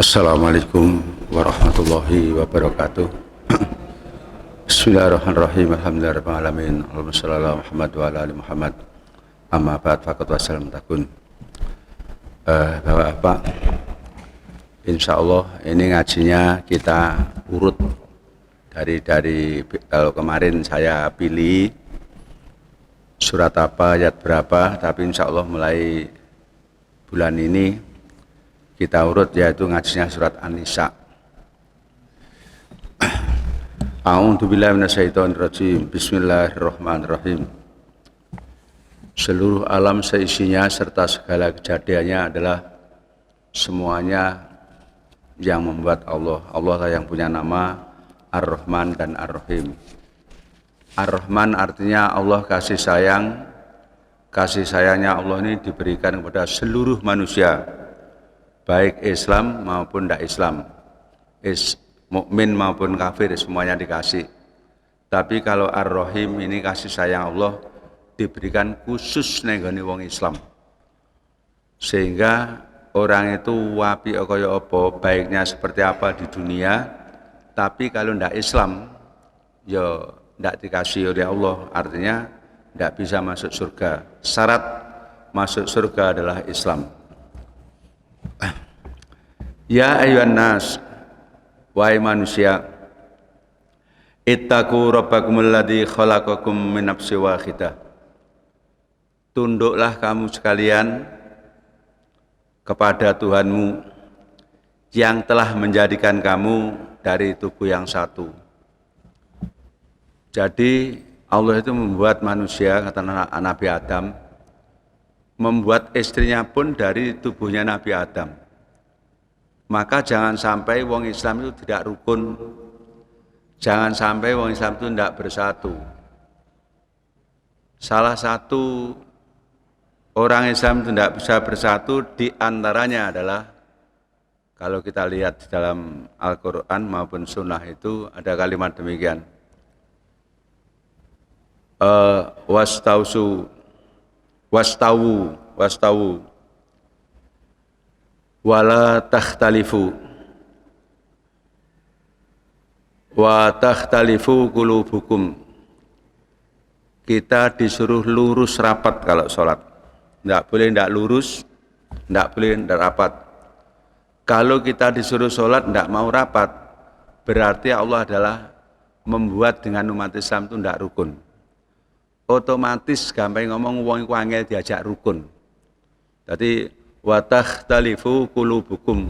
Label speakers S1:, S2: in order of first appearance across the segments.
S1: Assalamualaikum warahmatullahi wabarakatuh. Bismillahirrahmanirrahim. Alhamdulillahirrahmanirrahim. Allahumma shalli ala Muhammad wa ala ali Muhammad. Amma ba'd faqad wassalam takun. Bapak-bapak, insya Allah ini ngajinya kita urut dari kalau kemarin saya pilih surat apa, ayat berapa, tapi insya Allah mulai bulan ini kita urut, yaitu ngajinya surat An-Nisa. A'udzubillahi minasyaitonirrajim. Bismillahirrahmanirrahim. Seluruh alam seisinya serta segala kejadiannya adalah semuanya yang membuat Allah. Allah lah yang punya nama Ar-Rahman dan Ar-Rahim. Ar-Rahman artinya Allah kasih sayang. Kasih sayangnya Allah ini diberikan kepada seluruh manusia, baik Islam maupun tidak Islam, mukmin maupun kafir, semuanya dikasih. Tapi kalau Ar-Rahim ini kasih sayang Allah diberikan khusus nenggone wong Islam, sehingga orang itu wapi kaya apa, baiknya seperti apa di dunia, tapi kalau tidak Islam ya tidak dikasih oleh Allah, artinya tidak bisa masuk surga. Syarat masuk surga adalah Islam. Ya ayyuhan nas, wahai manusia, ittaqu rabbakumul ladzi khalaqakum min nafsin wahidah. Tunduklah kamu sekalian kepada Tuhanmu yang telah menjadikan kamu dari tubuh yang satu. Jadi Allah itu membuat manusia, kata Nabi Adam, membuat istrinya pun dari tubuhnya Nabi Adam. Maka jangan sampai wong Islam itu tidak rukun, jangan sampai wong Islam itu tidak bersatu. Salah satu orang Islam itu tidak bisa bersatu diantaranya adalah, kalau kita lihat di dalam Al-Quran maupun Sunnah itu ada kalimat demikian, wastawu wala takhtalifu wa takhtalifu qulubukum. Kita disuruh lurus rapat kalau sholat, tidak boleh tidak lurus, tidak boleh tidak rapat. Kalau kita disuruh sholat tidak mau rapat, berarti Allah adalah membuat dengan umat Islam itu tidak rukun. Otomatis gampang ngomong wong iku angel diajak rukun. Jadi wa takhtalifu qulubukum,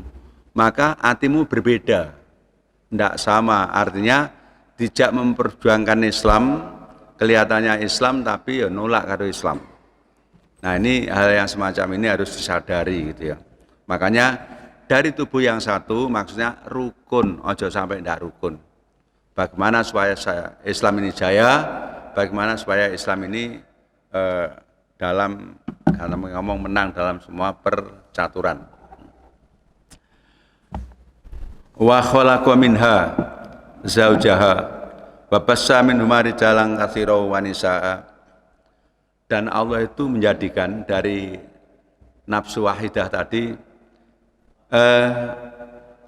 S1: maka hatimu berbeda, tidak sama, artinya tidak memperjuangkan Islam, kelihatannya Islam tapi ya nolak karo Islam. Nah, ini hal yang semacam ini harus disadari gitu ya. Makanya dari tubuh yang satu maksudnya rukun, ojo sampai tidak rukun. Bagaimana supaya Islam ini jaya, bagaimana supaya Islam ini dalam, karena ngomong menang dalam semua percaturan. Wa khalaqa minha zaujaha wa bassa minhuma rijalan katsiran wa nisaa. Dan Allah itu menjadikan dari nafsu wahidah tadi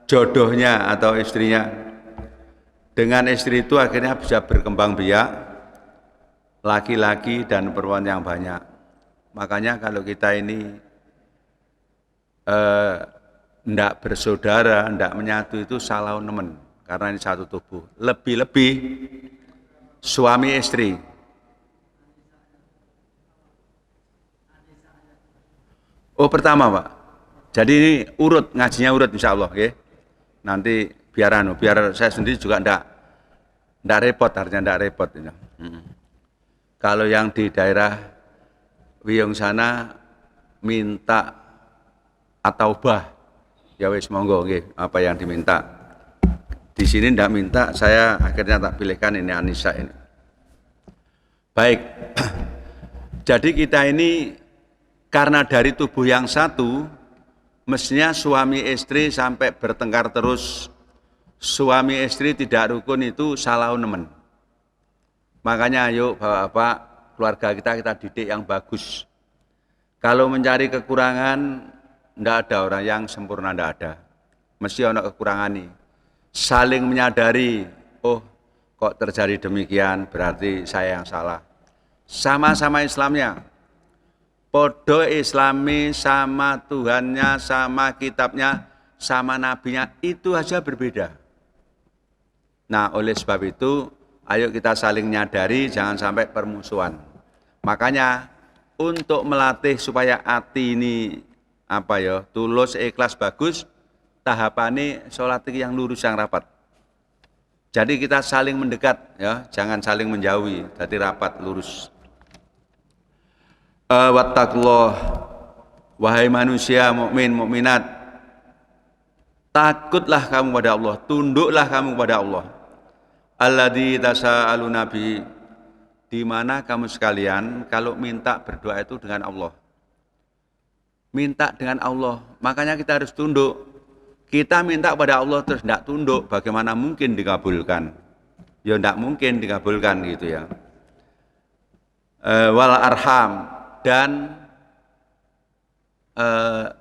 S1: jodohnya atau istrinya. Dengan istri itu akhirnya bisa berkembang biak laki-laki dan perempuan yang banyak. Makanya kalau kita ini tidak bersaudara, tidak menyatu, itu salah nemen, karena ini satu tubuh. Lebih-lebih suami istri. Oh, pertama Pak. Jadi ini urut, ngajinya urut insya Allah. Okay? Nanti biar saya sendiri juga tidak repot, artinya tidak repot. Kalau yang di daerah Wiyung sana minta at-taubah, ya wis monggo nggih, apa yang diminta. Di sini tidak minta, saya akhirnya tak pilihkan ini An-Nisa ini. Baik. Jadi kita ini karena dari tubuh yang satu, mestinya suami istri sampai bertengkar terus, suami istri tidak rukun, itu salah nemen. Makanya ayo bapak-bapak, keluarga kita didik yang bagus. Kalau mencari kekurangan, tidak ada orang yang sempurna, tidak ada. mesti ana kekurangane. Saling menyadari, oh kok terjadi demikian, berarti saya yang salah. Sama-sama Islamnya, podo Islami, sama Tuhannya, sama kitabnya, sama nabinya, itu aja berbeda. Nah, oleh sebab itu, ayo kita saling nyadari, jangan sampai permusuhan. Makanya, untuk melatih supaya hati ini tulus, ikhlas, bagus, tahapannya sholat yang lurus, yang rapat. Jadi kita saling mendekat, ya, jangan saling menjauhi, jadi rapat, lurus. Wattaqullah, wahai manusia mukmin mukminat, takutlah kamu pada Allah, tunduklah kamu pada Allah. Alladzi tasaaluna bi, di mana kamu sekalian kalau minta berdoa itu dengan Allah. Minta dengan Allah, makanya kita harus tunduk. Kita minta pada Allah terus tidak tunduk, bagaimana mungkin dikabulkan? Ya tidak mungkin dikabulkan gitu ya. Wal arham, dan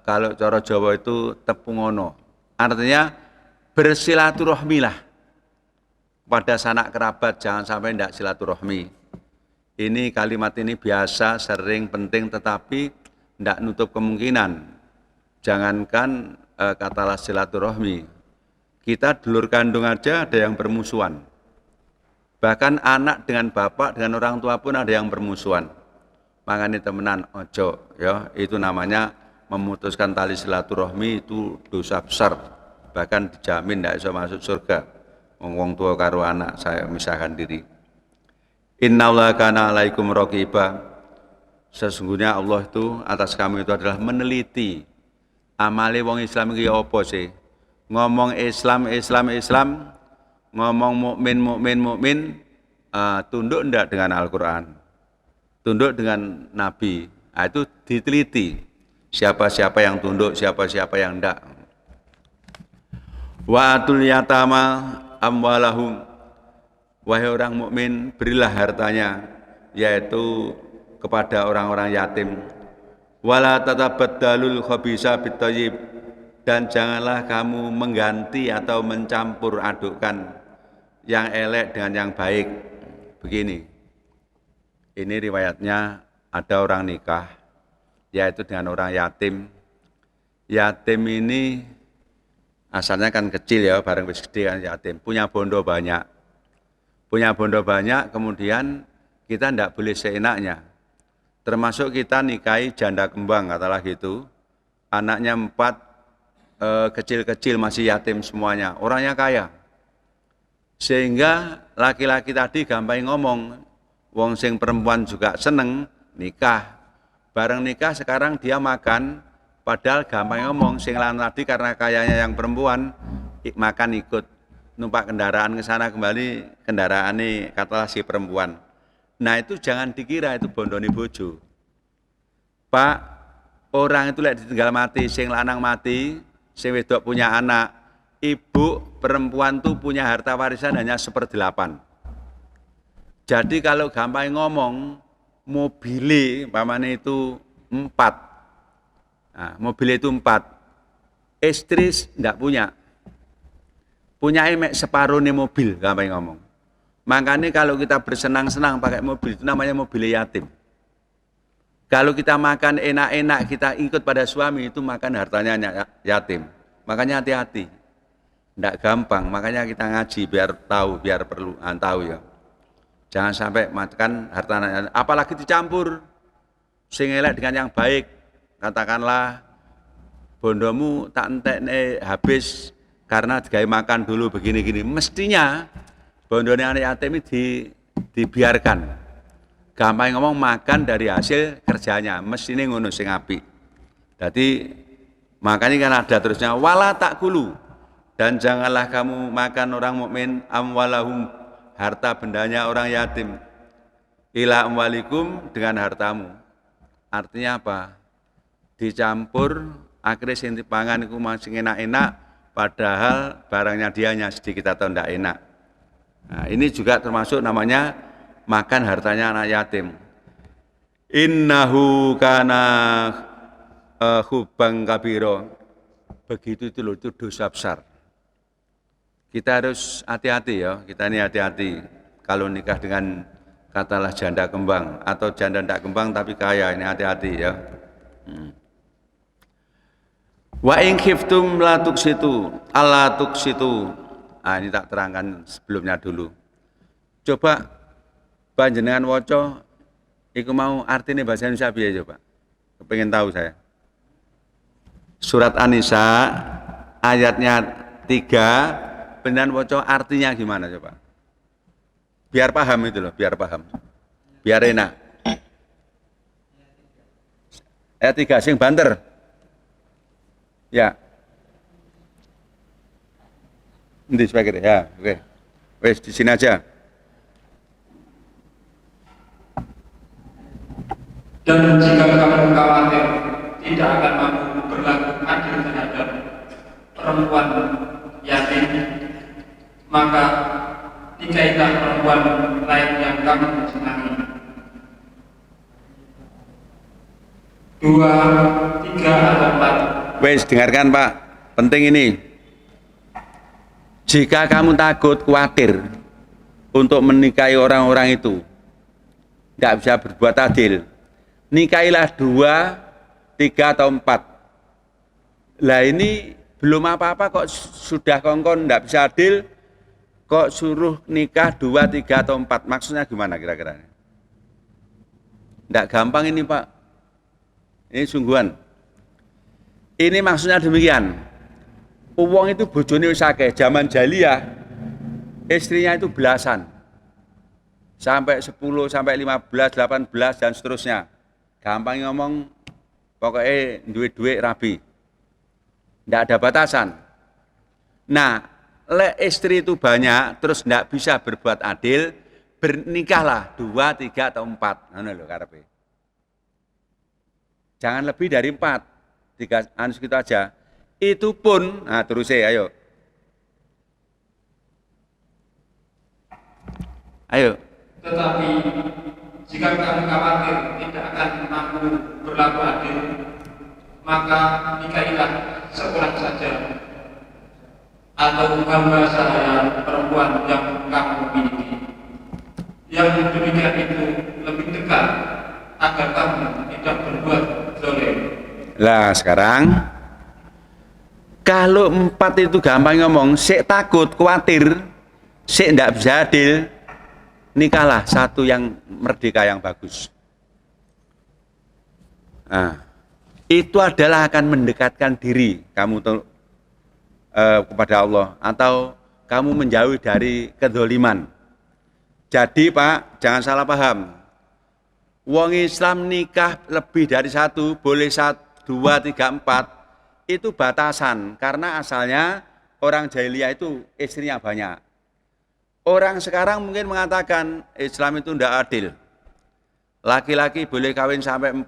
S1: kalau cara Jawa itu tepungono, artinya bersilaturahmilah pada sanak kerabat, jangan sampai tidak silaturahmi. Ini kalimat ini biasa, sering, penting, tetapi tidak nutup kemungkinan. Jangankan katalah silaturahmi, kita dulur kandung aja ada yang bermusuhan. Bahkan anak dengan bapak, dengan orang tua pun ada yang bermusuhan. Makanya temenan ojo, ya, itu namanya memutuskan tali silaturahmi, itu dosa besar, bahkan dijamin tidak bisa masuk surga. Wong tua karo anak, saya misahkan diri. Innallaha kana alaikum raqiba, sesungguhnya Allah itu atas kamu itu adalah meneliti. Amale wong Islam iki apa sih? Ngomong Islam, ngomong mukmin, tunduk ndak dengan Al-Qur'an? Tunduk dengan Nabi, nah, itu diteliti siapa-siapa yang tunduk, siapa-siapa yang enggak. Wa atul yatama amwalahum, wahai orang mukmin, berilah hartanya, yaitu kepada orang-orang yatim. Wala tatabaddalul khabisa bitthayyib, dan janganlah kamu mengganti atau mencampur adukkan yang elek dengan yang baik. Begini, ini riwayatnya ada orang nikah, yaitu dengan orang yatim. Yatim ini asalnya kan kecil ya, bareng wis gede kan yatim. Punya bondo banyak. Kemudian kita tidak boleh seenaknya. Termasuk kita nikahi janda kembang, katalah gitu. Anaknya 4, kecil-kecil masih yatim semuanya. Orangnya kaya. Sehingga laki-laki tadi gampang ngomong. Wong sing perempuan juga seneng nikah, bareng nikah sekarang dia makan, padahal gampang ngomong sing lanang tadi karena kayanya yang perempuan makan ikut, numpak kendaraan ke sana kembali, kendaraan ini katalah si perempuan. Nah itu jangan dikira itu bondoni bojo. Pak, orang itu lek ditinggal mati, sing lanang mati, sing wedok punya anak, ibu perempuan tuh punya harta warisan hanya 1/8. Jadi kalau gampang ngomong, mobilnya pamannya itu 4. Nah, mobilnya itu 4. Istri tidak punya. Punya emek separuh nih mobil, gampang ngomong. Makanya kalau kita bersenang-senang pakai mobil, itu namanya mobil yatim. Kalau kita makan enak-enak, kita ikut pada suami, itu makan hartanya yatim. Makanya hati-hati. Tidak gampang, makanya kita ngaji biar tahu, biar perlu tahu ya. Jangan sampai makan harta anak, apalagi dicampur sing elek dengan yang baik. Katakanlah bondomu tak entekne habis karena digawe makan dulu begini-gini. Mestinya bondone anak yatim ini dibiarkan. Gampang ngomong makan dari hasil kerjanya, mestinya ngono sing apik. Jadi makanya kan ada terusnya wala takulu, dan janganlah kamu makan orang mukmin amwalahum, harta bendanya orang yatim, ila amwalikum, dengan hartamu. Artinya apa? Dicampur, akhirnya sing dipangan iku masih enak-enak, padahal barangnya dianya sedikit atau tidak enak. Nah, ini juga termasuk namanya makan hartanya anak yatim. Innahu kana hubang kabiro, begitu itu loh, itu dosa besar. Kita harus hati-hati ya, kita ini hati-hati kalau nikah dengan katalah janda kembang atau janda tidak kembang tapi kaya, ini hati-hati ya. Wa in khiftum la tuksitu alla tuksitu. Ah, ini tak terangkan sebelumnya dulu. Coba panjenengan waca iku mau artine bahasa Indonesia piye coba? Kepengen tahu saya. Surat An-Nisa ayatnya 3, benar waca artinya gimana coba? Biar paham itu loh, biar paham. Biar enak. Ayat 3 sing banter. Ya. Nanti sebagai ya, oke. Wes di sini aja.
S2: Dan jika kamu khawatir tidak akan mampu berlaku adil terhadap perempuan yatim, maka nikailah perempuan lain yang kamu senangi. 2, 3 atau 4.
S1: Wes dengarkan Pak, penting ini. Jika kamu takut, khawatir untuk menikahi orang-orang itu, tidak bisa berbuat adil, nikahilah 2, 3 atau 4. Lah ini belum apa-apa kok sudah kongkon tidak bisa adil, kok suruh nikah 2, 3 atau 4. Maksudnya gimana kira-kira? Tidak gampang ini Pak. Ini sungguhan. Ini maksudnya demikian. Uang itu bojone wis akeh, zaman jahiliyah istrinya itu belasan. Sampai 10, sampai 15, 18 dan seterusnya. Gampang ngomong pokoknya duit-duit rabi. Tidak ada batasan. Nah, le istri itu banyak terus tidak bisa berbuat adil, bernikahlah 2, 3 atau 4. Ngono lho karepe. Jangan lebih dari 4. 3 anu gitu aja. Itu pun, nah terus ayo. Ayo.
S2: Tetapi jika kamu khawatir tidak akan mampu berlaku adil, maka nikahilah seorang saja atau hamba sahaya perempuan yang kamu miliki. Yang demikian itu lebih dekat agar kamu tidak berbuat zalim. Lah sekarang kalau 4 itu gampang ngomong, sik takut, khawatir, sik tidak bisa adil, nikahlah satu yang merdeka yang bagus. Nah, itu adalah akan mendekatkan diri kamu kepada Allah atau kamu menjauh dari kedzaliman. Jadi Pak, jangan salah paham. Wong Islam nikah lebih dari 1, boleh 1, 2, 3, 4. Itu batasan, karena asalnya orang jahiliyah itu istrinya banyak. Orang sekarang mungkin mengatakan Islam itu tidak adil. Laki-laki boleh kawin sampai 4,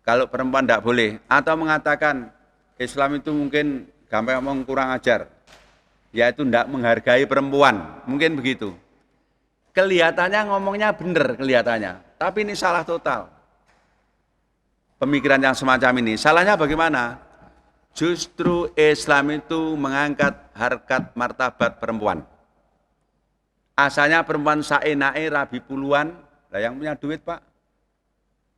S2: kalau perempuan tidak boleh. Atau mengatakan Islam itu mungkin gampang ngomong kurang ajar, yaitu tidak menghargai perempuan, mungkin begitu. Kelihatannya ngomongnya benar, kelihatannya, tapi ini salah total. Pemikiran yang semacam ini, salahnya bagaimana? Justru Islam itu mengangkat harkat martabat perempuan. Asalnya perempuan saenake rabi puluhan, lah yang punya duit Pak.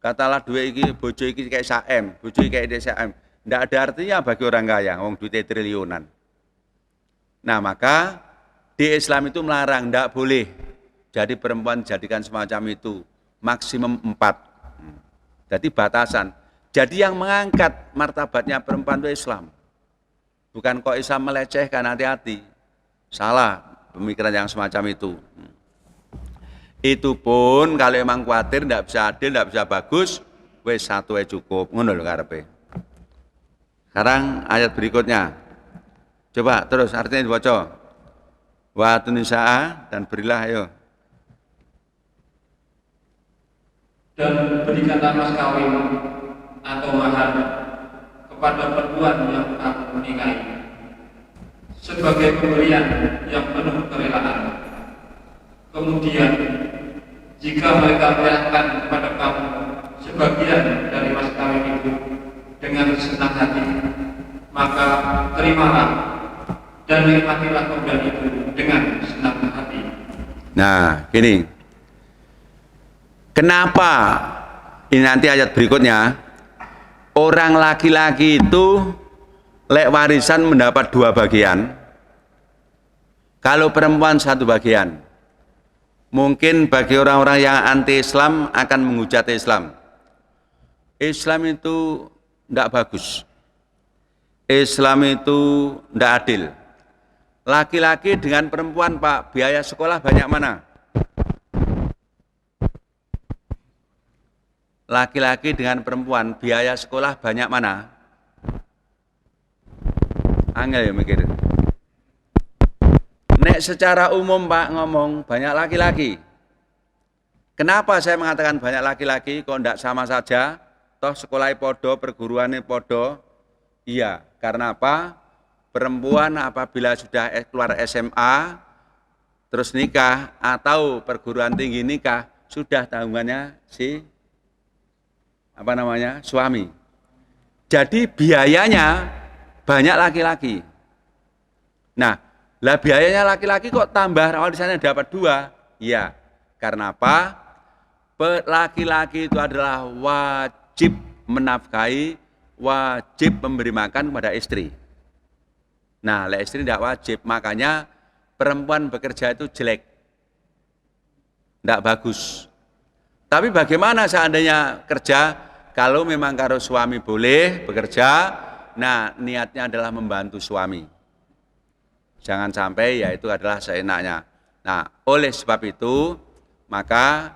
S2: Katalah duit iki, bojo iki kayak saem, bojo iki kayak saem. Tidak ada artinya bagi orang kaya, wong duitnya triliunan. Nah maka di Islam itu melarang, tidak boleh. Jadi perempuan jadikan semacam itu, maksimum 4. Jadi batasan. Jadi yang mengangkat martabatnya perempuan itu Islam. Bukan kok Islam melecehkan, hati-hati. Salah pemikiran yang semacam itu. Itu pun kalau emang khawatir tidak bisa adil, tidak bisa bagus, wes 1 cukup. Ngono lho karepe. Sekarang ayat berikutnya. Coba terus artinya dibaca. Wa tunisaa dan berilah ayo. Dan berikanlah mas kawin atau mahar kepada perempuan yang kamu nikahi sebagai pemberian yang penuh kerelaan. Kemudian jika mereka menyerahkan kepada kamu sebagian dari mas kawin itu dengan senang hati, maka
S3: terimalah dan nikmatilah pemberian itu dengan senang hati.
S2: Nah, gini. Kenapa? Ini nanti ayat berikutnya. Orang laki-laki itu lek warisan mendapat 2 bagian. Kalau perempuan 1 bagian. Mungkin bagi orang-orang yang anti-Islam akan menghujat Islam. Islam itu tidak bagus. Islam itu tidak adil. Laki-laki dengan perempuan, Pak, biaya sekolah banyak mana? Laki-laki dengan perempuan, biaya sekolah banyak mana? Angel ya mikir. Nek secara umum Pak ngomong banyak laki-laki. Kenapa saya mengatakan banyak laki-laki? Kok tidak sama saja? Toh sekolahnya podo, perguruannya podo. Iya, karena apa? Perempuan apabila sudah keluar SMA, terus nikah, atau perguruan tinggi nikah, sudah tanggungannya si suami. Jadi biayanya banyak laki-laki. Nah, lah biayanya laki-laki kok tambah warisannya dapat 2? Iya, karena apa? Laki-laki itu adalah wajib menafkahi, wajib memberi makan kepada istri. Nah, lah istri tidak wajib, makanya perempuan bekerja itu jelek, tidak bagus. Tapi bagaimana seandainya kerja, kalau memang karo suami boleh bekerja, nah niatnya adalah membantu suami. Jangan sampai ya itu adalah seenaknya. Nah, oleh sebab itu, maka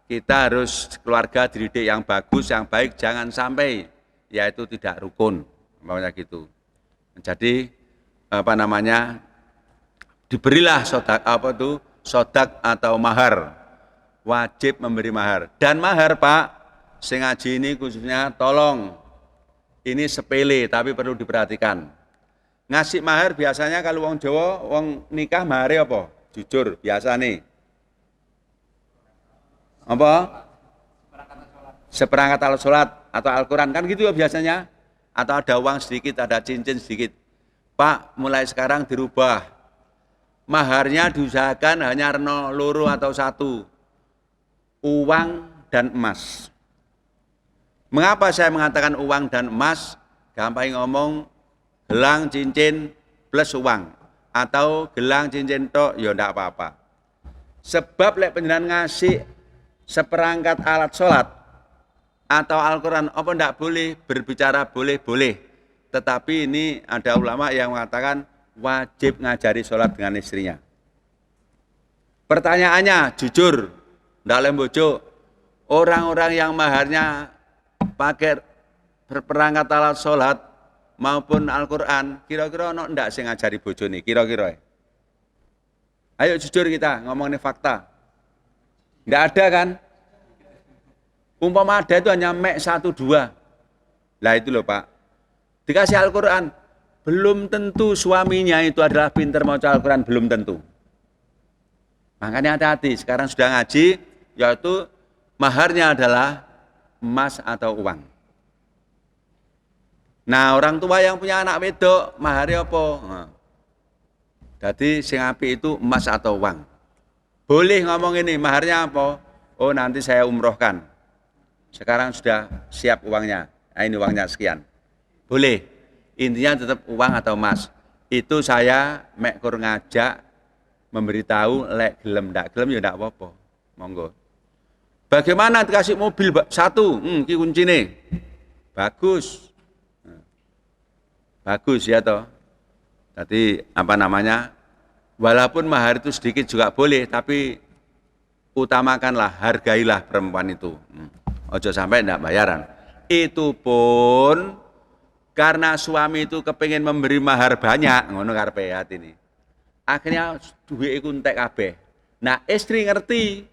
S2: kita harus keluarga dididik yang bagus, yang baik, jangan sampai yaitu tidak rukun, umpamanya gitu. Jadi diberilah sodak atau mahar, wajib memberi mahar. Dan mahar Pak, sing ngaji ini khususnya tolong, ini sepele tapi perlu diperhatikan. Ngasih mahar biasanya kalau wong Jawa, wong nikah mahare apa? Jujur, biasa nih. Apa? Seperangkat alat sholat atau Al-Quran, kan gitu ya biasanya. Atau ada uang sedikit, ada cincin sedikit. Pak, mulai sekarang dirubah. Maharnya diusahakan hanya 0, 2 atau 1. Uang dan emas. Mengapa saya mengatakan uang dan emas? Gampang ngomong, gelang cincin plus uang, atau gelang cincin tok ya enggak apa-apa. Sebab lek panjenengan ngasih seperangkat alat sholat atau Al-Quran, apa enggak boleh? Berbicara boleh-boleh. Tetapi ini ada ulama yang mengatakan wajib ngajari sholat dengan istrinya. Pertanyaannya jujur, enggak lembojo, orang-orang yang maharnya pakai perangkat alat sholat maupun Al-Quran, kira-kira ono ndak sing ngajari bojone, kira-kira? Ayo jujur kita ngomongin fakta. Ndak ada kan? Umpama ada itu hanya mek 1, 2. Lah itu loh Pak. Dikasih Al-Quran, belum tentu suaminya itu adalah pintar maca Al-Quran, belum tentu. Makanya hati-hati, sekarang sudah ngaji, yaitu maharnya adalah emas atau uang. Nah, orang tua yang punya anak wedok, mahari apa? Nah. Jadi sing apik itu emas atau uang. Boleh ngomong ini, maharnya apa? Oh, nanti saya umrohkan. Sekarang sudah siap uangnya. Nah, ini uangnya sekian. Boleh. Intinya tetap uang atau emas. Itu saya mek kur ngajak memberitahu lek gelem ndak gelem ya ndak apa-apa. Monggo. Bagaimana dikasih mobil 1? Ki kuncine. Bagus. Bagus ya toh. Jadi walaupun mahar itu sedikit juga boleh, tapi utamakanlah, hargailah perempuan itu. Ojo sampai enggak bayaran. Itu pun karena suami itu kepingin memberi mahar banyak, ngono karepe hati ini. Akhirnya duit iku entek kabeh. Nah, istri ngerti,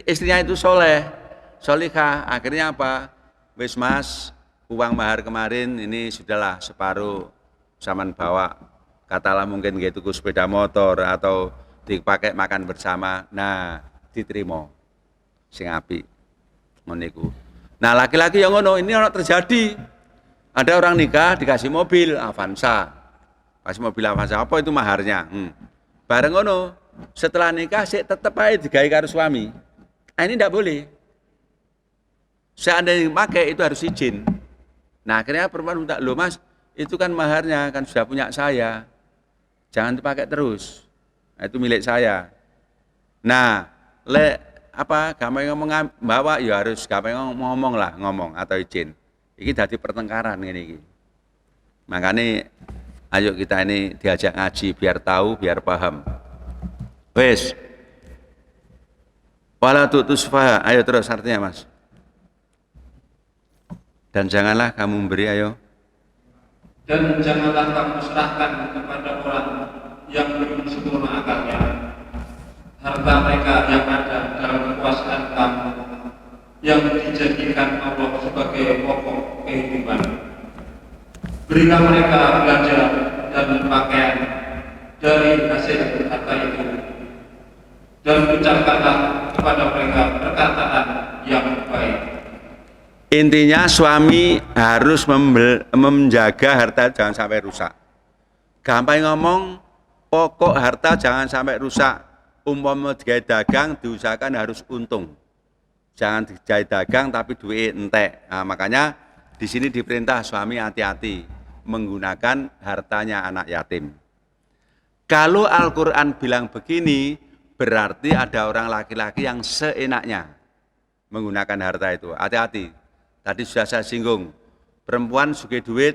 S2: istrinya itu solihah. Akhirnya apa? Wis Mas, uang mahar kemarin ini sudahlah separuh saman bawa, katalah mungkin gitu tuku sepeda motor atau dipakai makan bersama. Nah, diterima sing apik ngono iku. Nah, laki-laki yang ngono ini ono terjadi. Ada orang nikah dikasih mobil Avanza. Pas mau bilang fasa apa itu maharnya. Bareng ngono, setelah nikah sih tetep aja digawe karo suami. Ini tidak boleh. Seandainya pakai itu harus izin. Nah akhirnya perempuan minta, loh mas, itu kan maharnya kan sudah punya saya. Jangan dipakai terus. Nah, itu milik saya. Nah, gampang ngomong bawa ya harus gampang ngomong atau izin. Ini jadi pertengkaran ini. Makanya ayo kita ini diajak ngaji biar tahu, biar paham. Wes. Wala tutusfa, ayo terus artinya mas. Dan janganlah kamu memberi, ayo.
S3: Dan janganlah kamu serahkan kepada orang yang belum sempurna akalnya harta mereka yang ada dalam kekuasaan kamu, yang dijadikan Allah sebagai pokok kehidupan. Berilah mereka belajar dan pakaian dari hasil harta itu, dan ucapkanlah kepada mereka perkataan yang baik.
S2: Intinya suami harus menjaga harta jangan sampai rusak. Gampang ngomong, pokok harta jangan sampai rusak. Umpama digawe dagang diusahakan harus untung. Jangan digawe dagang tapi duit entek. Nah, makanya di sini diperintah suami hati-hati menggunakan hartanya anak yatim. Kalau Al-Qur'an bilang begini, berarti ada orang laki-laki yang seenaknya menggunakan harta itu. Hati-hati. Tadi sudah saya singgung, perempuan sugih duit,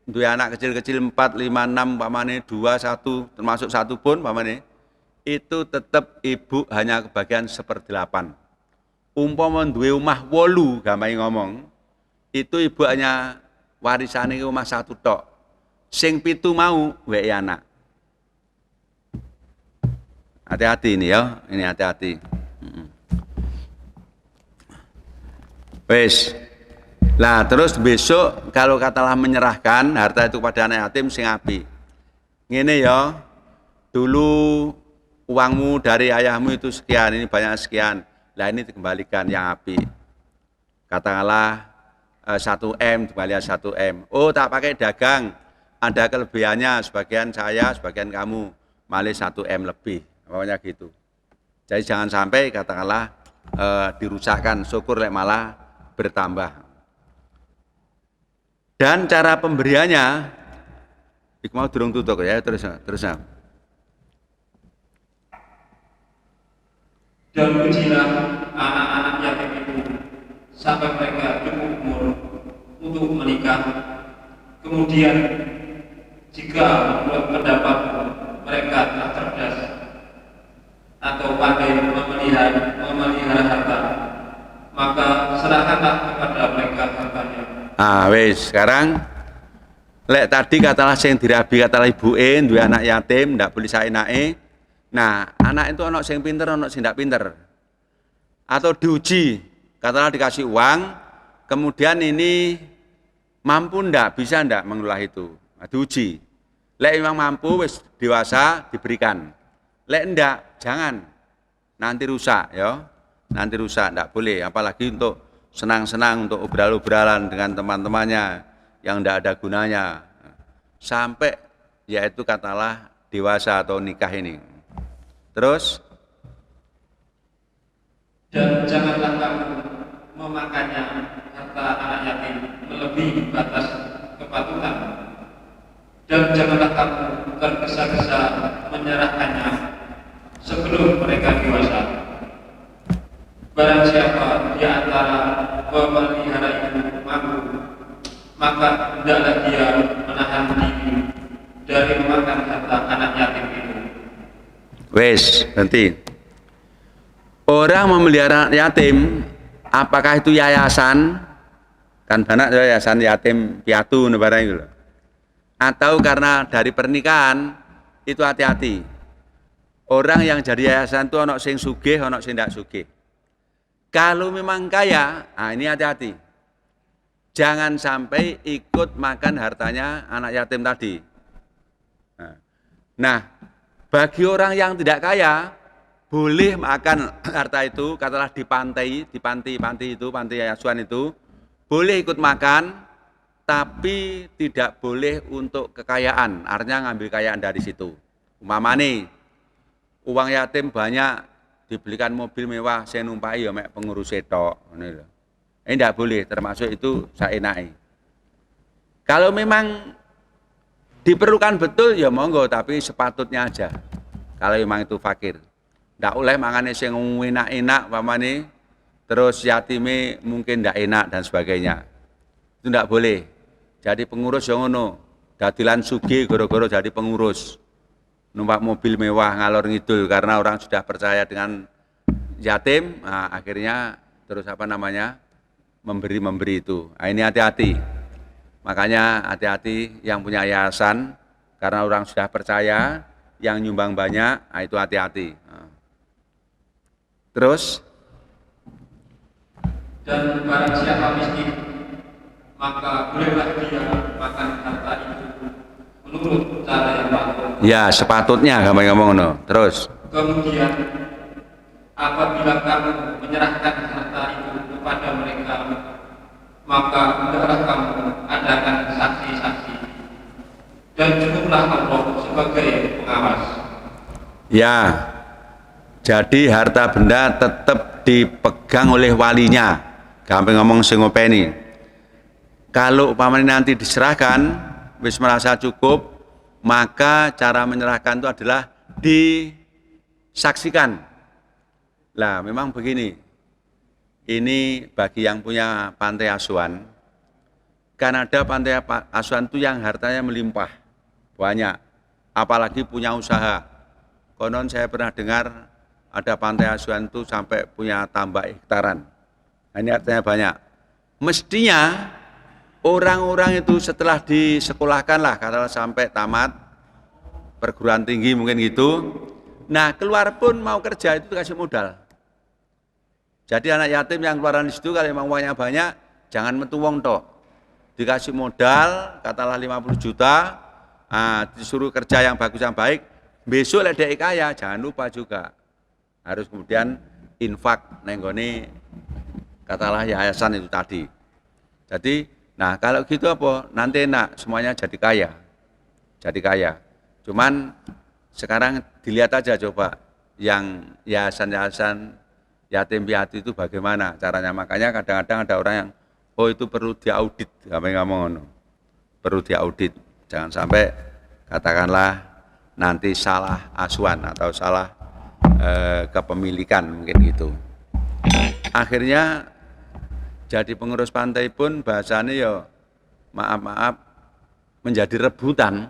S2: dua anak kecil-kecil 4, 5, 6, pamane 2, 1, termasuk 1 pun pamane, itu tetap ibu hanya kebagian 1/8. Umpama duwe omah 8, gampang ngomong, itu ibu hanya warisane omah 1 tok. Sing 7 mau weke anak. Hati-hati ini ya, ini hati-hati. Wes. Lah terus besok kalau katalah menyerahkan harta itu pada anak yatim sing apik. Ngene ya. Dulu uangmu dari ayahmu itu sekian, ini banyak sekian. Lah ini dikembalikan yang apik. Katakanlah 1M dikembalikan 1M. Oh, tak pakai dagang. Ada kelebihannya, sebagian saya, sebagian kamu. Malah 1M lebih. Pokoknya gitu. Jadi jangan sampai katakanlah dirusakkan, syukur lek malah bertambah. Dan cara pemberiannya, mau durung tutup ya, terus.
S3: Dan ujilah anak-anak yatim itu sampai mereka cukup umur untuk menikah. Kemudian jika menurut pendapat mereka telah cerdas atau pandai memelihara harta, maka serahkanlah kepada mereka hartanya.
S2: Wes sekarang lek tadi katalah sing dirabi katalah ibuke duwe anak yatim ndak boleh saenake. Nah, anak itu ana sing pinter, ana sing ndak pinter. Atau diuji, katalah dikasih uang, kemudian ini mampu ndak, bisa ndak mengelola itu. Nah, diuji. Lek memang mampu wis dewasa diberikan. Lek ndak, jangan. Nanti rusak ya. Nanti rusak, ndak boleh apalagi untuk senang-senang untuk obral-obralan dengan teman-temannya yang tidak ada gunanya sampai yaitu katalah dewasa atau nikah ini. Terus
S3: dan janganlah kamu memakannya harta anak yatim melebihi batas kepatutan, dan janganlah kamu tergesa-gesa menyerahkannya sebelum mereka dewasa. Barang siapa di antara pemelihara itu mampu, maka hendaklah dia menahan diri dari memakan harta anak yatim itu.
S2: wes nanti orang memelihara yatim, apakah itu yayasan, kan banyak yayasan yatim piatu negara itu, atau karena dari pernikahan, itu hati-hati. Orang yang jadi yayasan itu ono sing sugih, ono sing ndak sugih. Kalau memang kaya, ini hati-hati. Jangan sampai ikut makan hartanya anak yatim tadi. Nah, bagi orang yang tidak kaya, boleh makan harta itu, katalah di panti asuhan itu, boleh ikut makan, tapi tidak boleh untuk kekayaan, artinya ngambil kekayaan dari situ. Umpamane uang yatim banyak dibelikan mobil mewah, saya numpai ya mek pengurus tok, ngono lho. Ini tidak boleh, termasuk itu saenake. Kalau memang diperlukan betul ya monggo, tapi sepatutnya aja. Kalau memang itu fakir, tidak oleh mangane sing enak-enak, umpamane terus yatime mungkin tidak enak dan sebagainya. Itu tidak boleh. Jadi pengurus yang ngono, dadilan sugih goro-goro jadi pengurus. Numpak mobil mewah ngalor ngidul karena orang sudah percaya dengan yatim, nah, akhirnya terus memberi itu. Nah, ini hati-hati. Makanya hati-hati yang punya yayasan, karena orang sudah percaya, yang nyumbang banyak, nah, itu hati-hati. Nah. Terus?
S3: Dan barang siapa miskin, maka bolehlah dia makan harta itu menurut cara yang patut.
S2: Ya, sepatutnya kamu ngomong no. Terus?
S3: Kemudian, apabila kamu menyerahkan harta itu kepada mereka, maka hendaklah kamu adakan saksi-saksi, dan cukuplah Allah sebagai pengawas.
S2: Ya, jadi harta benda tetap dipegang oleh walinya. Gampang ngomong sing ngopeni. Kalau umpamanya nanti diserahkan, wis merasa cukup, maka cara menyerahkan itu adalah disaksikan. Lah, memang begini. Ini bagi yang punya pantai asuhan. Kan ada pantai asuhan itu yang hartanya melimpah, banyak. Apalagi punya usaha. Konon saya pernah dengar ada pantai asuhan itu sampai punya tambak hektaran. Nah, ini artinya banyak. Mestinya orang-orang itu setelah disekolahkan lah, katakanlah sampai tamat perguruan tinggi mungkin gitu. Nah, keluar pun mau kerja itu dikasih modal. Jadi anak yatim yang keluaran di situ kalau memang uangnya banyak, jangan metu wong tok. Dikasih modal, katakanlah 50 juta, disuruh kerja yang bagus yang baik, besok lek dhek kaya, jangan lupa juga harus kemudian infak nenggone katakanlah yayasan itu tadi. Jadi, nah kalau gitu apa? Nanti enak semuanya jadi kaya. Jadi kaya. Cuman sekarang dilihat aja coba yang yayasan-yayasan yatim piatu itu bagaimana caranya. Makanya kadang-kadang ada orang yang oh itu perlu diaudit, kami ngomong perlu diaudit. Jangan sampai katakanlah nanti salah asuhan atau salah kepemilikan mungkin gitu. Akhirnya jadi pengurus pantai pun bahasanya ya maaf-maaf menjadi rebutan.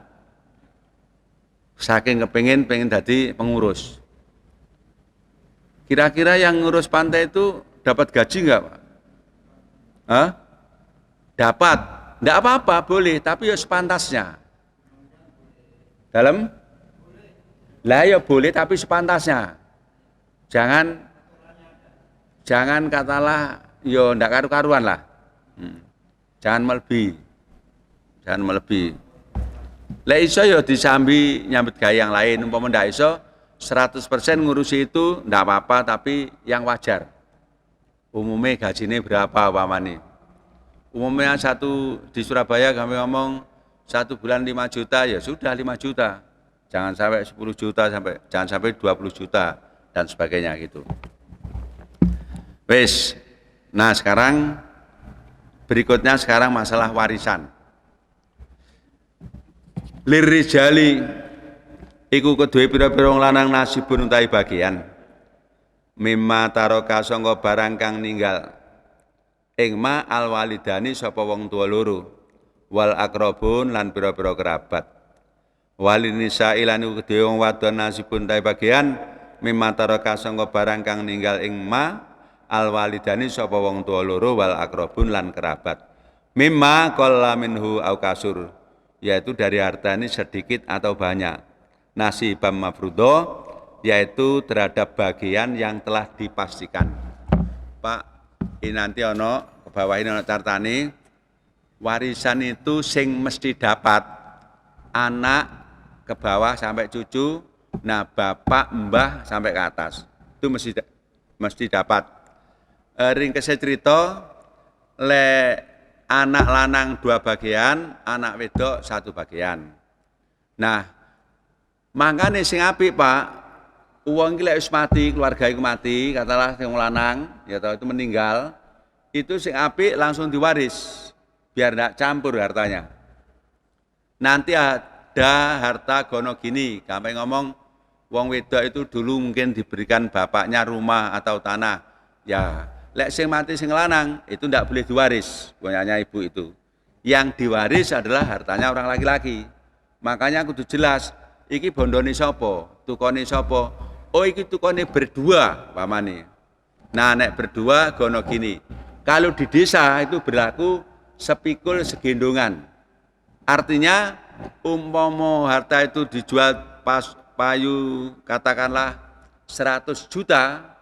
S2: Saking pengen jadi pengurus. Kira-kira yang ngurus pantai itu dapat gaji enggak, Pak? Hah? Dapat. Enggak apa-apa, boleh, tapi ya sepantasnya. Dalam? Lah ya boleh tapi sepantasnya. Jangan katalah ya ndak karu-karuan lah. Jangan melebihi. Jangan melebihi. Lek iso ya disambi nyambut gawe yang lain, umpama ndak iso 100% ngurusi itu ndak apa-apa tapi yang wajar. Umumnya gajinya berapa umpamane? Umumnya satu di Surabaya kami ngomong 1 bulan 5 juta ya sudah 5 juta. Jangan sampai 10 juta jangan sampai 20 juta dan sebagainya gitu. Wes. Nah, sekarang berikutnya masalah warisan. Lirijali iku kedue pira-pira lanang nasibun utawi bagian. Mimma taroka sangka barang kang ninggal. Ing ma alwalidani sapa wong tuwa loro. Wal akrabun lan pira-pira kerabat. Walinisa ilan iku kedue wong wadon nasibun utawi bagian. Mimma taroka sangka barang kang ninggal ing ma alwalidani sapa wong tuwa loro wal akrabun lan kerabat. Mimma qalla minhu au kasur, yaitu dari harta ini sedikit atau banyak. Nasibam mafrudo, yaitu terhadap bagian yang telah dipastikan. Pak, ini nanti ono ke bawah ini ono cartane. Warisan itu sing mesti dapat anak ke bawah sampai cucu, nah bapak mbah sampai ke atas. Itu mesti dapat. Ringkesnya cerita le anak lanang 2 bagian, anak wedok 1 bagian. Nah, makanya sing apik Pak, uang iki lek wis mati, keluarga iku mati, katalah sing lanang, ya tahu itu meninggal, itu sing apik langsung diwaris, biar tidak campur hartanya. Nanti ada harta gono gini, gampang ngomong, wong wedok itu dulu mungkin diberikan bapaknya rumah atau tanah, ya lek sing mati sing lanang itu tidak boleh diwaris, punyanya ibu itu. Yang diwaris adalah hartanya orang laki-laki. Makanya kudu jelas, iki bondone sapa, tukone sapa. Oh iki tukone berdua pamane. Nah nek berdua gono gini. Kalau di desa itu berlaku sepikul segendongan. Artinya umpama harta itu dijual pas payu katakanlah 100 juta,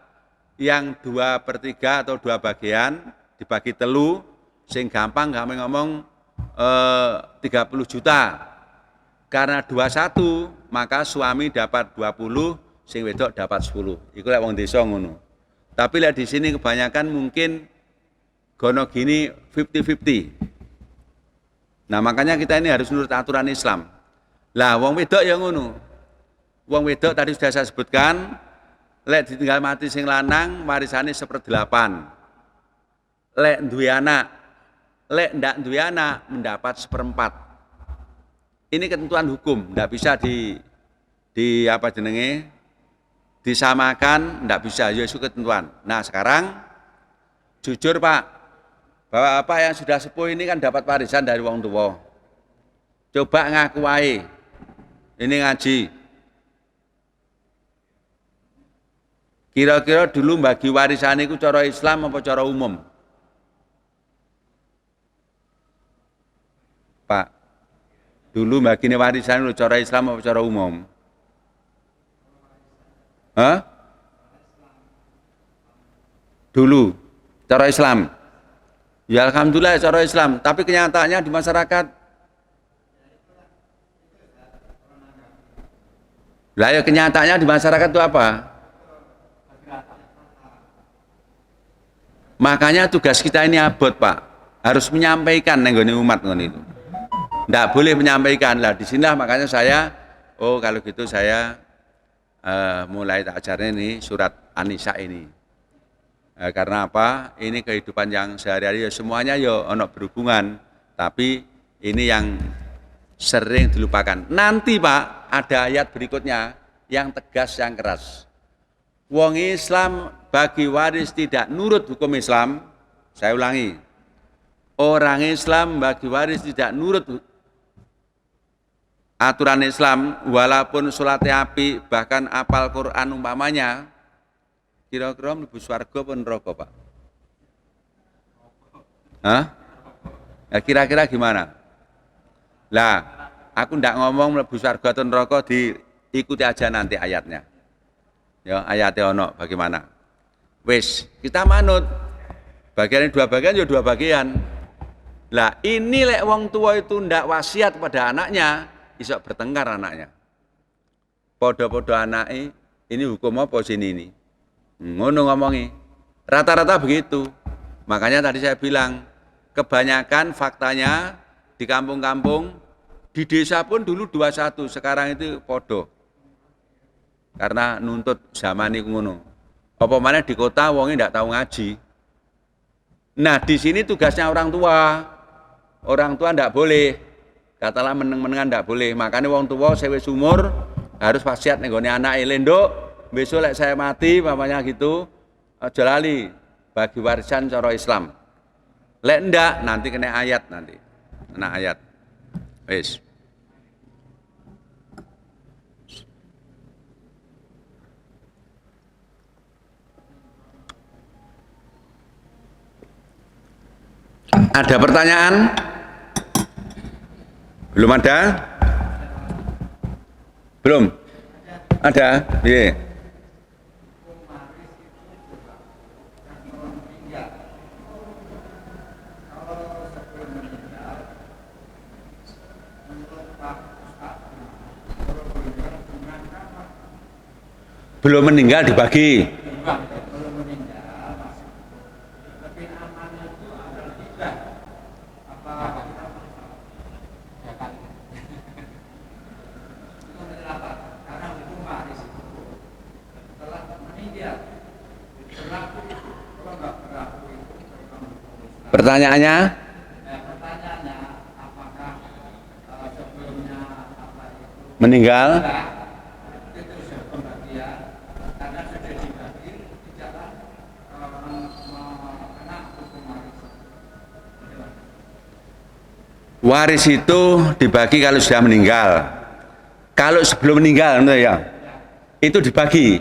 S2: yang 2/3 atau 2 bagian dibagi telu, sing gampang kami ngomong 30 juta. Karena 21, maka suami dapat 20, sing wedok dapat 10. Iku lek wong desa ngono. Tapi lek di sini kebanyakan mungkin gono gini 50-50. Nah, makanya kita ini harus nurut aturan Islam. Lah wong wedok ya ngono. Wong wedok tadi sudah saya sebutkan, lek ditinggal mati sing lanang warisane 1/8. Lek duwe anak, lek ndak duwe anak mendapat 1/4. Ini ketentuan hukum, tidak bisa di apa jenenge disamakan, tidak bisa, ya itu ketentuan. Nah sekarang jujur Pak, bahwa apa yang sudah sepuh ini kan dapat warisan dari wong tua. Coba ngaku wae, ini ngaji. Kira-kira dulu bagi warisan itu cara Islam apa cara umum? Pak, dulu bagine warisan itu cara Islam apa cara umum? Hah? Dulu cara Islam. Ya alhamdulillah cara Islam, tapi kenyataannya di masyarakat lah ya kenyataannya di masyarakat itu apa? Makanya tugas kita ini abot Pak, harus menyampaikan nenggone umat ngono itu. Tidak boleh menyampaikan lah di sinilah makanya saya, oh kalau gitu saya mulai tak ajarnya ini surat An-Nisa ini. Karena apa? Ini kehidupan yang sehari-hari ya semuanya ya ono berhubungan, tapi ini yang sering dilupakan. Nanti Pak ada ayat berikutnya yang tegas yang keras. Wong Islam bagi waris tidak nurut hukum Islam. Saya ulangi, orang Islam bagi waris tidak nurut aturan Islam, walaupun sholatnya api, bahkan apal Quran umpamanya, kira-kira mlebu swarga apa neraka Pak? Hah? Ya, kira-kira gimana? Lah, aku ndak ngomong mlebu swarga atau neraka, diikuti aja nanti ayatnya. Ya, ayatnya ono bagaimana? Wis, kita manut. Bagian 2 bagian ya 2 bagian. Lah, ini lek wong tua itu ndak wasiat pada anaknya, iso bertengkar anaknya. Podo-podo anake, ini hukum apa sini ini? Ngono ngomongi. Rata-rata begitu. Makanya tadi saya bilang, kebanyakan faktanya di kampung-kampung, di desa pun dulu 21, sekarang itu podo. Karena nuntut zaman itu ngono. Apa mana di kota wongnya ndak tahu ngaji. Nah, di sini tugasnya orang tua. Orang tua ndak boleh. Katalah meneng-menengan ndak boleh. Makanya wong tua saya wis umur harus wasiat nenggone anake lendok. Besok lek saya mati mamanya gitu, aja lali bagi warisan cara Islam. Lek ndak nanti kena ayat nanti. Kena ayat. Wis. Ada pertanyaan? Belum ada? Belum? Ada? Iya. Belum meninggal dibagi. Pertanyaannya? Meninggal? Waris itu dibagi kalau sudah meninggal. Kalau sebelum meninggal, ya, itu dibagi.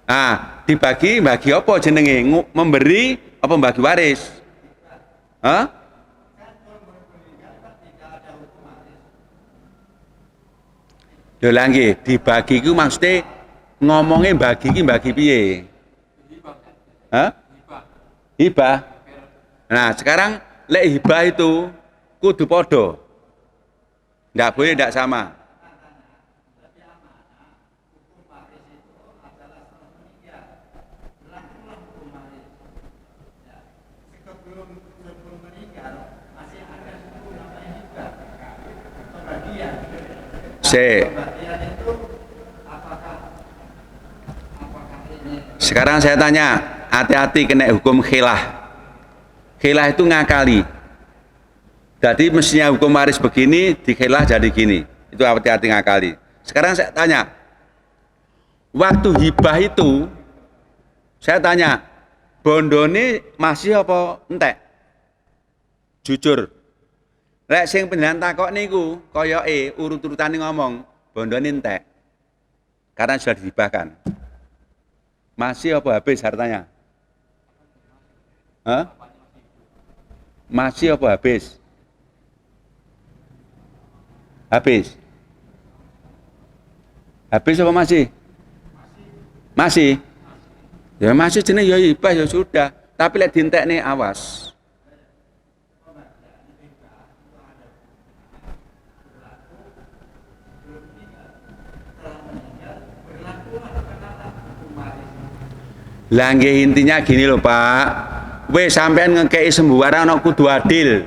S2: Ah, dibagi apa jenenge? Memberi apa membagi waris? Hah? Lho lagi dibagi ku maksudnya ngomongnya bagi piye? Hah? Hibah. Nah, sekarang lek hibah itu kudu podo. Ndak boleh ndak sama. Sekarang saya tanya, hati-hati kena hukum khilah. Khilah itu ngakali. Jadi mestinya hukum waris begini, dikhilah jadi gini. Itu hati-hati ngakali. Sekarang saya tanya, waktu hibah itu, saya tanya, bondone masih apa entek? Jujur. Lek sing penjenengan takok niku koyoke urut-urutane ngomong bondone entek. Karena sudah dihibahkan. Masih apa habis hartanya? Hah? Masih apa habis? Habis. Habis apa masih? Masih. Ya masih jenenge ya hibah ya sudah. Tapi lek dientekne awas. Lah nggih intinya gini loh Pak. Wis sampean ngekeki sembarang ana kudu adil.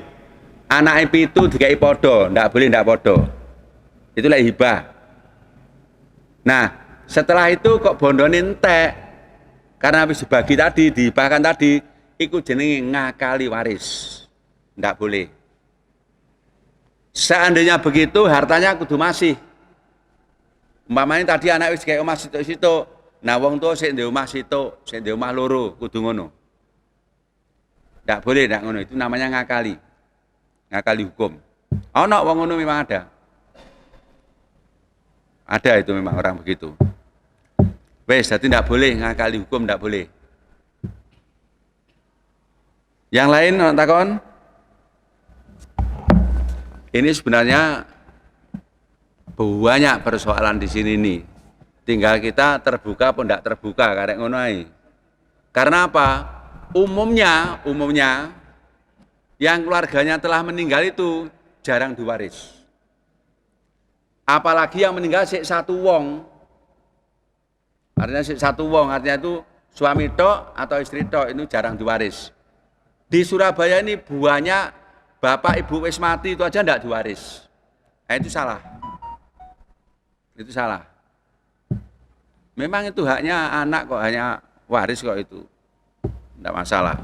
S2: Anake pitu dikeki padha, ndak boleh ndak padha. Itu lek hibah. Nah, setelah itu kok bondone entek. Karena habis dibagi tadi, dihibahkan tadi, iku jenenge ngakali waris. Ndak boleh. Seandainya begitu hartanya kudu masih. Umpamanya tadi anak wis dikeki omah situk-situk. Nah wong tuwa sik ndek omah situk, sik ndek omah loro, kudu ngono. Ndak boleh ndak ngono, itu namanya ngakali. Ngakali hukum. Ana wong ngono memang ada. Ada itu memang orang begitu. Wes, jadi ndak boleh ngakali hukum, ndak boleh. Yang lain orang takon? Ini sebenarnya banyak persoalan di sini nih. Tinggal kita terbuka atau tidak terbuka karek ngono ae. Karena apa? Umumnya yang keluarganya telah meninggal itu jarang diwaris. Apalagi yang meninggal sik satu wong. Artinya sik satu wong, artinya itu suami tok atau istri tok itu jarang diwaris. Di Surabaya ini banyak bapak ibu wis mati itu aja tidak diwaris. Nah, itu salah. Itu salah. Memang itu haknya anak kok, hanya waris kok itu. Tidak masalah.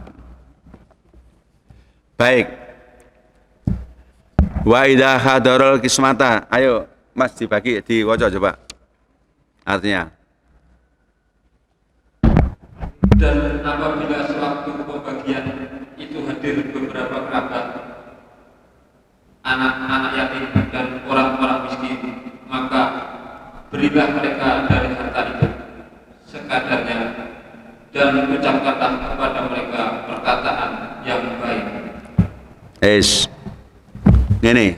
S2: Baik. Wa idza hadarul kismata. Ayo Mas dibagi, diwaca coba. Artinya.
S3: Dan apabila sewaktu pembagian itu hadir beberapa kerabat, anak-anak yatim dan orang-orang miskin, maka berilah mereka dari harta itu sekadarnya dan ucapkanlah kepada mereka perkataan yang baik.
S2: Gini,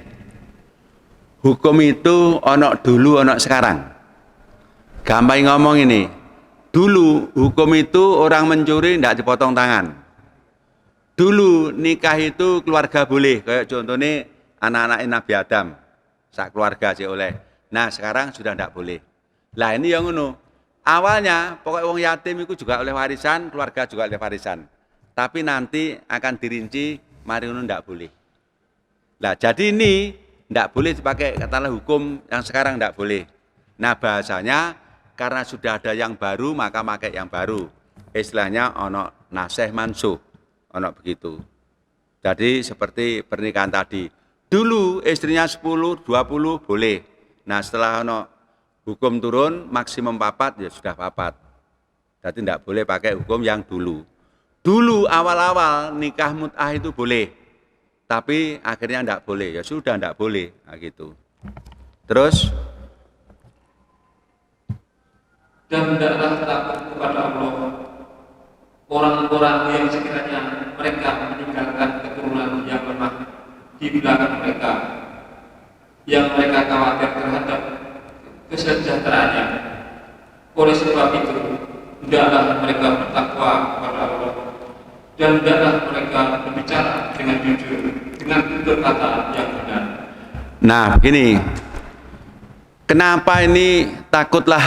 S2: hukum itu ono dulu ono sekarang. Gampang ngomong ini. Dulu hukum itu orang mencuri tidak dipotong tangan. Dulu nikah itu keluarga boleh, kayak contohnya anak-anak Nabi Adam, sak keluarga sih oleh. Nah sekarang sudah tidak boleh. Lah ini yang ngono. Awalnya pokoknya wong yatim itu juga oleh warisan, keluarga juga oleh warisan. Tapi nanti akan dirinci, mari ngono tidak boleh. Lah jadi ini tidak boleh dipakai katakanlah hukum yang sekarang tidak boleh. Nah bahasanya karena sudah ada yang baru maka pakai yang baru. Istilahnya ono nasih mansuh, ono begitu. Jadi seperti pernikahan tadi. Dulu istrinya 10, 20 boleh. Nah setelah ono hukum turun maksimum 4 ya sudah 4. Jadi tidak boleh pakai hukum yang dulu. Dulu awal-awal nikah mut'ah itu boleh. Tapi akhirnya tidak boleh. Ya sudah tidak boleh. Nah, gitu. Terus
S3: dan hendaklah takut kepada Allah orang-orang yang sekiranya mereka meninggalkan keturunan yang lemah di belakang mereka, yang mereka khawatir terhadap kesejahteraannya. Oleh sebab itu, hendaklah mereka bertakwa kepada Allah dan hendaklah mereka berbicara dengan jujur, dengan perkataan yang benar.
S2: nah begini, kenapa ini takutlah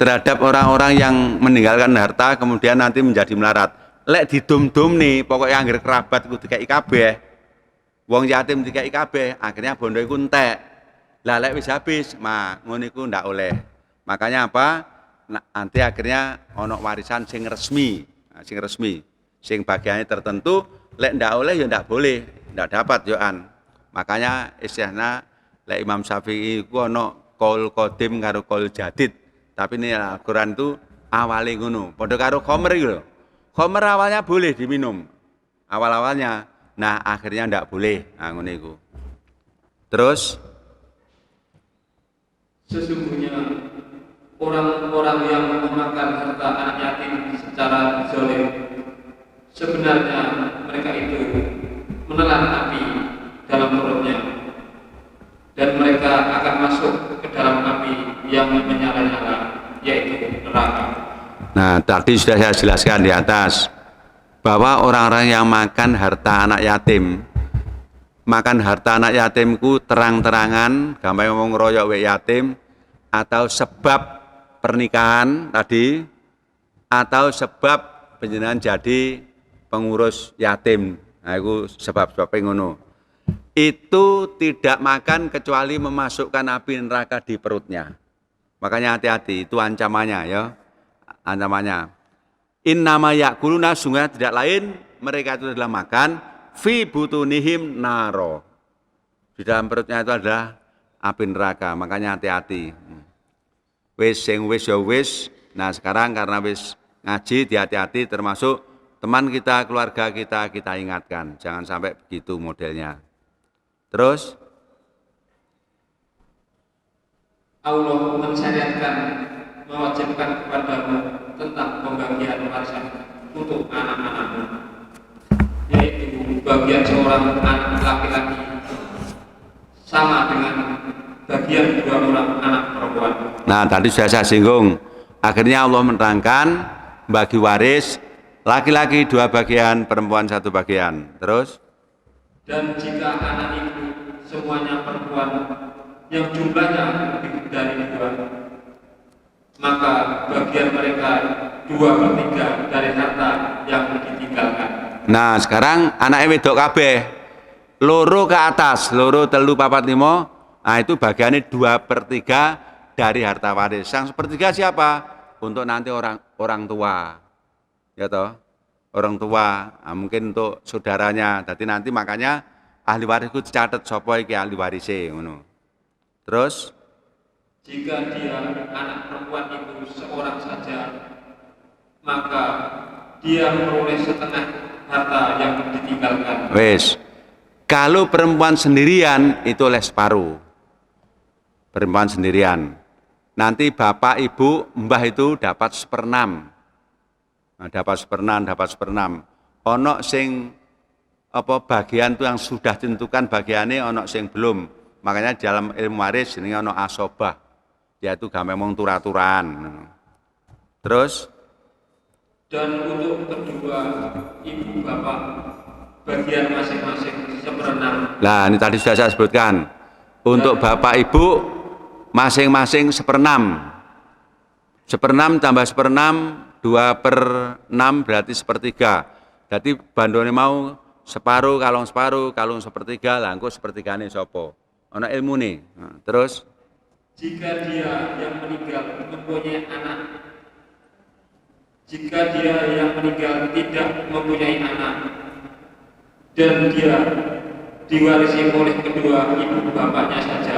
S2: terhadap orang-orang yang meninggalkan harta kemudian nanti menjadi melarat. Lek didum-dum nih, pokoknya anggar kerabat itu dikai kabeh, wong yatim dikai kabeh, akhirnya bondo iku entek. Lah lek wis habis, ngono iku ndak oleh. Makanya apa? Nanti akhirnya ono warisan sing resmi, sing bagiannya tertentu, lek ndak oleh ya ndak boleh, ndak dapat yoan. Makanya istilahnya lek Imam Syafi'i iku ono qaul qadim karo qaul jadid. Tapi ini Al-Quran itu awalnya ngono. Padha karo khamr iki lho. Khamr awalnya boleh diminum. Awal-awalnya. Nah, akhirnya ndak boleh. Nah, ngono iku. Terus
S3: Sesungguhnya orang-orang yang memakan harta anak yatim secara zalim, sebenarnya mereka itu menelan api dalam perutnya, dan mereka akan masuk ke dalam api yang menyala-nyala, yaitu neraka.
S2: nah, tadi sudah saya jelaskan di atas bahwa orang-orang yang makan harta anak yatimku terang-terangan, gampang ngomong ngeroyok wek yatim, atau sebab pernikahan tadi, atau sebab panjenengan jadi pengurus yatim. Nah, itu sebab-sebab ngono. Itu tidak makan kecuali memasukkan api neraka di perutnya. Makanya hati-hati, itu ancamannya ya. Ancamannya. Innama yakuluna, sungguh tidak lain mereka itu adalah makan fi butunihim naro. Di dalam perutnya itu adalah api neraka. Makanya hati-hati. Wis sing wis ya wis. Nah, sekarang karena wis ngaji hati-hati, termasuk teman kita, keluarga kita ingatkan. Jangan sampai begitu modelnya. Terus
S3: Allah mensyariatkan, mewajibkan kepadamu tentang pembagian warisan untuk anak-anakmu, yaitu bagian seorang anak laki-laki sama dengan bagian 2 orang anak perempuan.
S2: nah tadi sudah saya singgung. Akhirnya Allah menerangkan bagi waris laki-laki 2 bagian, perempuan 1 bagian. Terus
S3: Dan jika anak itu semuanya perempuan yang jumlahnya lebih dari 2, maka bagian mereka 2/3 dari harta yang ditinggalkan.
S2: nah sekarang anaknya wedok kabeh, loro ke atas, loro, telu, papat, limo. Nah itu bagiannya 2/3 dari harta waris. Yang 1/3 siapa? Untuk nanti orang tua, ya toh, orang tua. Nah, mungkin untuk saudaranya. Jadi nanti makanya ahli waris itu dicatat sapa iki ahli warise ngono. Terus
S3: Jika dia anak perempuan itu seorang saja, maka dia memperoleh setengah harta yang ditinggalkan.
S2: wis. Kalau perempuan sendirian itu oleh separuh. Perempuan sendirian. Nanti bapak, ibu, mbah itu dapat 1/6. Nah, dapat 1/6. Ono sing bagian itu yang sudah ditentukan bagiannya, ono sing belum. Makanya dalam ilmu waris ini ono asobah, yaitu gampang ngomong turaturan. Terus
S3: Dan untuk kedua ibu bapak, bagian masing-masing 1/6.
S2: nah ini tadi sudah saya sebutkan. Untuk bapak ibu masing-masing 1/6. 1/6 tambah 1/6, 2/6 berarti 1/3. Jadi bandone mau separuh, kalung 1/3, lah engko 1/3 sapa? Ana ilmune. Nah, terus
S3: jika dia yang meninggal mempunyai anak, jika dia yang meninggal tidak mempunyai anak, dan dia diwarisi oleh kedua ibu bapaknya saja,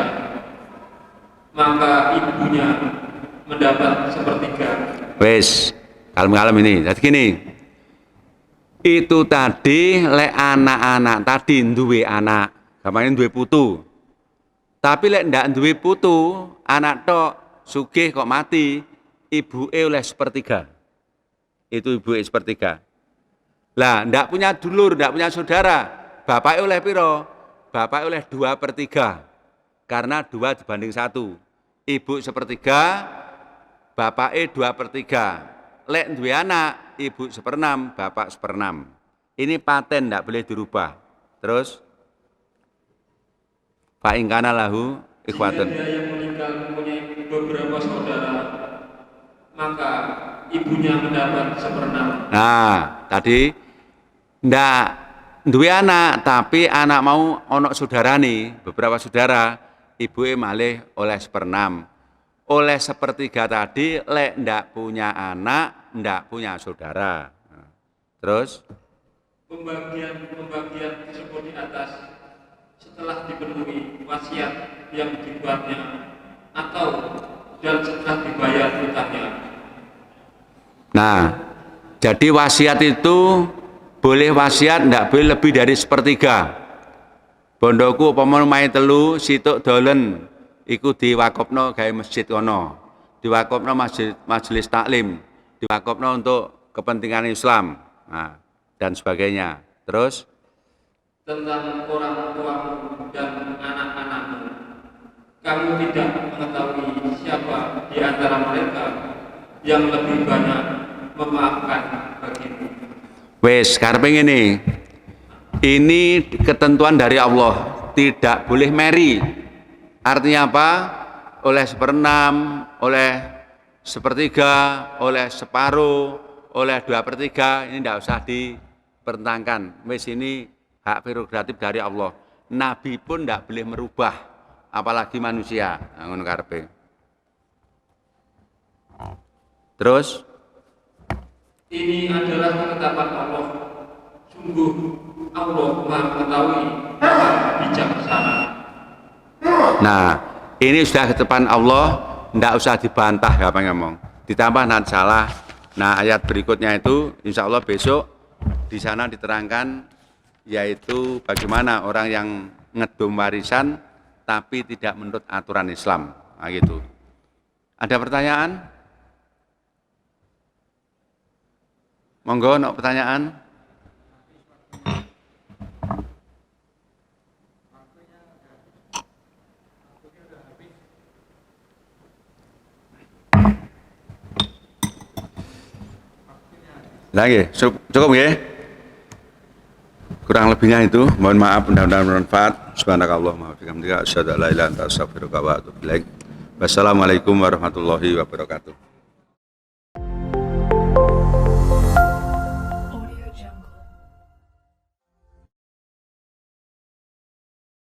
S3: maka ibunya mendapat sepertiga.
S2: Wes, kalem-kalem ini. Jadi gini, itu tadi lek anak-anak tadi duwe anak, gampangnya duwe putu. Tapi lek ndak duwe putu, anak tok sugih kok mati, ibuke oleh sepertiga. Itu ibuke sepertiga. Lah, ndak punya dulur, ndak punya saudara, bapaknya oleh piro? Bapaknya oleh 2/3. Karena 2 dibanding 1. Ibu sepertiga, bapaknya 2/3. Lek duwe anak, ibu 1/6, bapak 1/6. Ini paten, ndak boleh dirubah. Terus Fa in kana lahu ikhwatun.
S3: Jika dia yang meninggal mempunyai beberapa saudara, maka ibunya mendapat 1/6.
S2: Nah, tadi ndak duwe anak, tapi anak mau ono saudara nih, beberapa saudara, ibuke malih oleh 1/6. Oleh 1/3 tadi, lek ndak punya anak, ndak punya saudara. Nah, terus
S3: Pembagian tersebut di atas setelah dipenuhi wasiat yang dibuatnya atau dan setelah dibayar hutangnya.
S2: nah, jadi wasiat itu boleh wasiat ndak boleh lebih dari 1/3. Bondoku upama omahe 3, situk dolen iku diwakofno gawe masjid kono. Diwakofno majelis taklim, diwakofno untuk kepentingan Islam. Nah, dan sebagainya. Terus
S3: Tentang orang tuamu dan anak-anakmu, kamu tidak mengetahui siapa di antara mereka yang lebih banyak memaafkan bagimu.
S2: wes karepe ngene. Ini ketentuan dari Allah, tidak boleh meri. Artinya apa? Oleh 1/6, oleh 1/3, oleh separuh, oleh 2/3, ini tidak usah dipertentangkan. Wes ini hak prerogatif dari Allah. Nabi pun tidak boleh merubah, apalagi manusia. Nah, ngono karepe. Terus
S3: Ini adalah ketetapan Allah. Sungguh Allah Maha Mengetahui, Maha Bijaksana.
S2: nah, ini sudah ketetapan Allah, tidak usah dibantah apa ngomong. Ditambah nanti salah. Nah, ayat berikutnya itu insya Allah besok di sana diterangkan, yaitu bagaimana orang yang ngedum warisan tapi tidak menurut aturan Islam. Nah, gitu. Ada pertanyaan? Monggo, no pertanyaan? Lagi, cukup ya? Kurang lebihnya itu, mohon maaf, mudah-mudahan bermanfaat. Subhanakallahumma wa bihamdika asyhadu an la ilaha illa anta astaghfiruka wa atubu ilaik. Wassalamualaikum warahmatullahi wabarakatuh.